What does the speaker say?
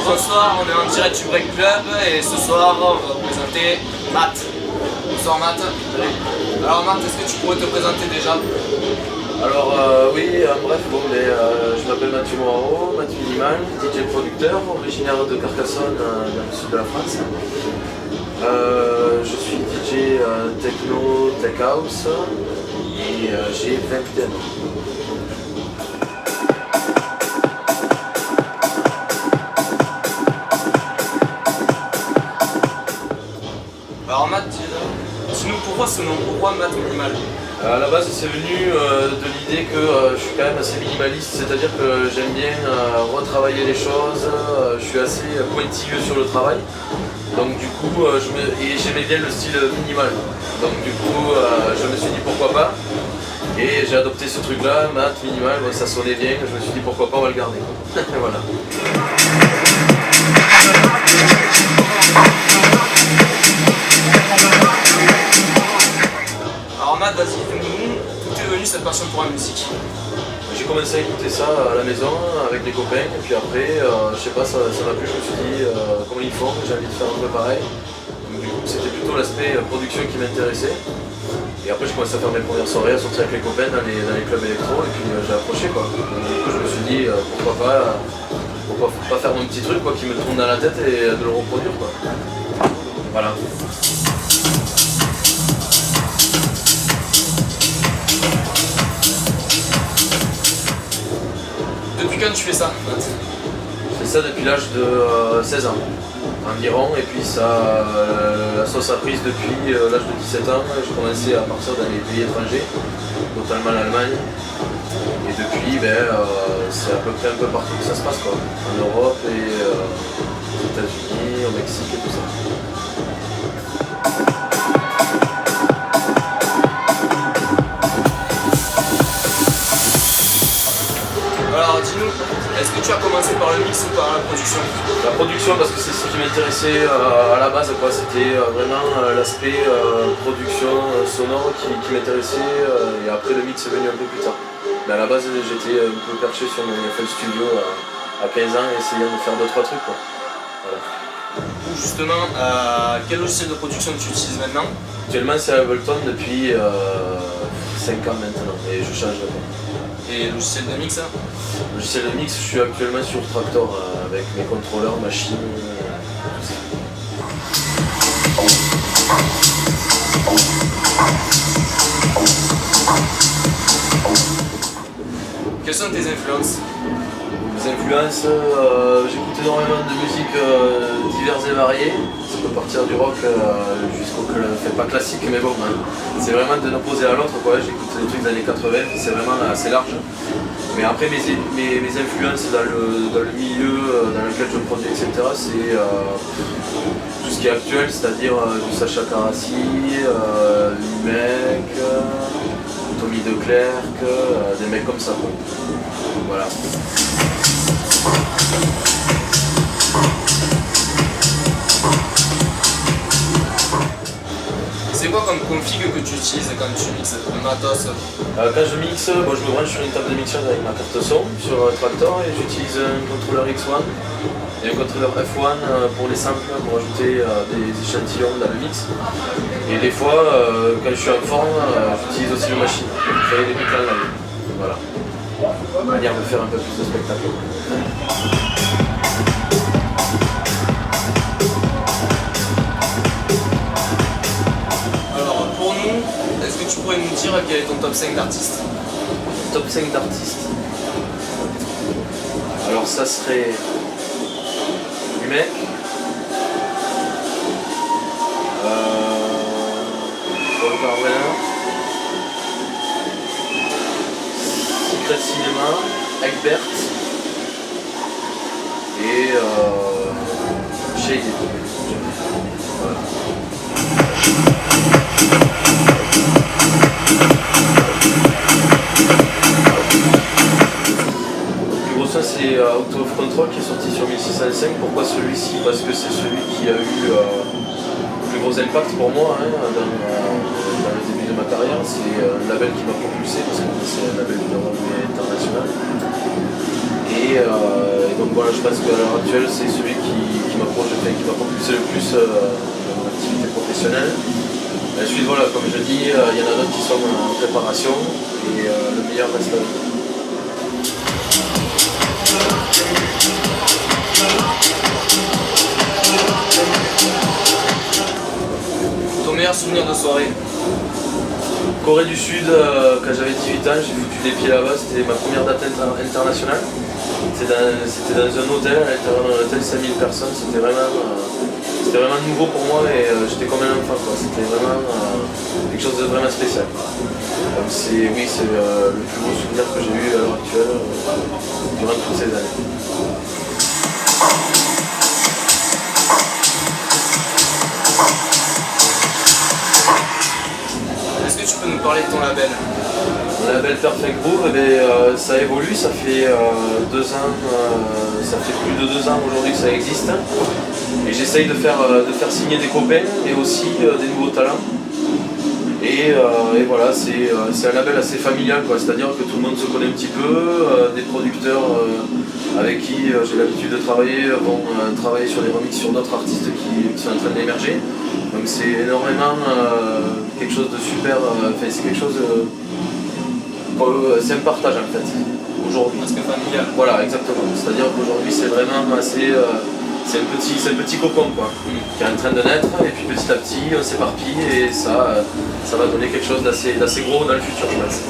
bonsoir, on est en direct du Break Club et ce soir on va présenter Matt. Bonsoir Matt. Salut. Alors Matt, est-ce que tu pourrais te présenter déjà? Alors oui, bref, je m'appelle Mathieu Moirot, Mathieu Minimal, DJ producteur, originaire de Carcassonne dans le sud de la France. Je suis DJ techno, tech house et j'ai 21 ans. Alors Matt, dis-nous pourquoi ce nom, pourquoi Matt Minimal? À la base, c'est venu de l'idée que je suis quand même assez minimaliste, c'est-à-dire que j'aime bien retravailler les choses, je suis assez pointilleux sur le travail, donc du coup, j'aimais bien le style minimal, donc du coup, je me suis dit pourquoi pas, et j'ai adopté ce truc-là, Matt Minimal, bon, ça sonnait bien, je me suis dit pourquoi pas, on va le garder. Voilà. Alors Matt, vas-y, dis-nous, d'où t'es venu cette passion pour la musique? J'ai commencé à écouter ça à la maison avec des copains et puis après, je sais pas, ça m'a plu, je me suis dit comment ils font, j'ai envie de faire un peu pareil. Donc du coup c'était plutôt l'aspect production qui m'intéressait. Et après je commençais à faire mes premières soirées, à sortir avec les copains dans les clubs électro et puis j'ai approché quoi. Donc, du coup je me suis dit pourquoi pas faire mon petit truc quoi, qui me tourne dans la tête et de le reproduire quoi. Voilà. Depuis quand tu fais ça, Matt? Je fais ça depuis l'âge de 16 ans environ, et puis la sauce a prise depuis l'âge de 17 ans. J'ai commencé à partir dans les pays étrangers, notamment l'Allemagne. Et depuis, c'est à peu près un peu partout que ça se passe, quoi. En Europe et aux États-Unis, au Mexique et tout ça. Alors dis-nous, est-ce que tu as commencé par le mix ou par la production? La production, parce que c'est ce qui m'intéressait à la base, quoi. C'était vraiment l'aspect production sonore qui m'intéressait, et après le mix est venu un peu plus tard. Mais à la base, j'étais un peu perché sur mon FL Studio à 15 ans, essayant de faire 2-3 trucs, quoi. Voilà. Justement, quel logiciel de production tu utilises maintenant? Actuellement, c'est Ableton depuis 5 ans maintenant, et je change de quoi. Et logiciel de mix? Logiciel de mix, je suis actuellement sur Traktor avec mes contrôleurs, machines, tout ça. Quelles sont tes influences? Mes influences, j'écoute énormément de musique diverses et variées. Ça peut partir du rock jusqu'au, pas classique, mais bon, hein. C'est vraiment de l'opposé à l'autre, quoi. J'écoute des trucs des années 80, c'est vraiment assez large. Mais après mes influences dans le milieu dans lequel je produis, etc., c'est tout ce qui est actuel, c'est-à-dire du Sacha Carassi, Mec, Tommy Declercq, des mecs comme ça, quoi. Voilà. C'est quoi comme config que tu utilises quand tu mixes le matos? Quand je mixe, je me branche sur une table de mixage avec ma carte son sur Traktor et j'utilise un contrôleur X1 et un contrôleur F1 pour les samples, pour ajouter des échantillons dans le mix. Et des fois, quand je suis en forme, j'utilise aussi une machine pour créer des mix en live. Voilà. De manière de faire un peu plus de spectacle. Est-ce que tu pourrais nous dire quel est ton top 5 d'artistes? Top 5 d'artistes. Alors ça serait du mec. Paul Carvalin. Secret Cinéma. Egbert. Et Shade. Voilà. C'est Out of Control qui est sorti sur 1605. Pourquoi celui-ci? Parce que c'est celui qui a eu le plus gros impact pour moi hein, dans le début de ma carrière. C'est un label qui m'a propulsé parce que c'est un label de renommée internationale. Et donc Donc voilà, je pense qu'à l'heure actuelle, c'est celui qui m'a propulsé le plus dans mon activité professionnelle. Ensuite, voilà, comme je dis, il y en a d'autres qui sont en préparation et le meilleur reste à venir. Ton meilleur souvenir de soirée? Corée du Sud, quand j'avais 18 ans, j'ai foutu les pieds là-bas, c'était ma première date internationale. C'était dans un hôtel, à l'intérieur d'un hôtel, 5000 personnes, c'était vraiment nouveau pour moi et j'étais comme un enfant, quoi. C'était vraiment quelque chose de vraiment spécial. Donc c'est le plus beau souvenir que j'ai eu à l'heure actuelle durant toutes ces années. Est-ce que tu peux nous parler de ton label? Le label Perfect Groove, ça évolue, ça fait 2 ans, ça fait plus de 2 ans aujourd'hui que ça existe. Et j'essaye de faire signer des copains et aussi des nouveaux talents. Et voilà, c'est un label assez familial, quoi. C'est-à-dire que tout le monde se connaît un petit peu, des producteurs avec qui j'ai l'habitude de travailler vont travailler sur des remixes sur d'autres artistes qui sont en train d'émerger. Donc c'est énormément quelque chose de super, c'est quelque chose, c'est un partage en fait, aujourd'hui. Parce que familial. Voilà, exactement. C'est-à-dire qu'aujourd'hui c'est vraiment assez, c'est un petit cocon quoi, qui est en train de naître et puis petit à petit on s'éparpille et ça va donner quelque chose d'assez gros dans le futur je pense.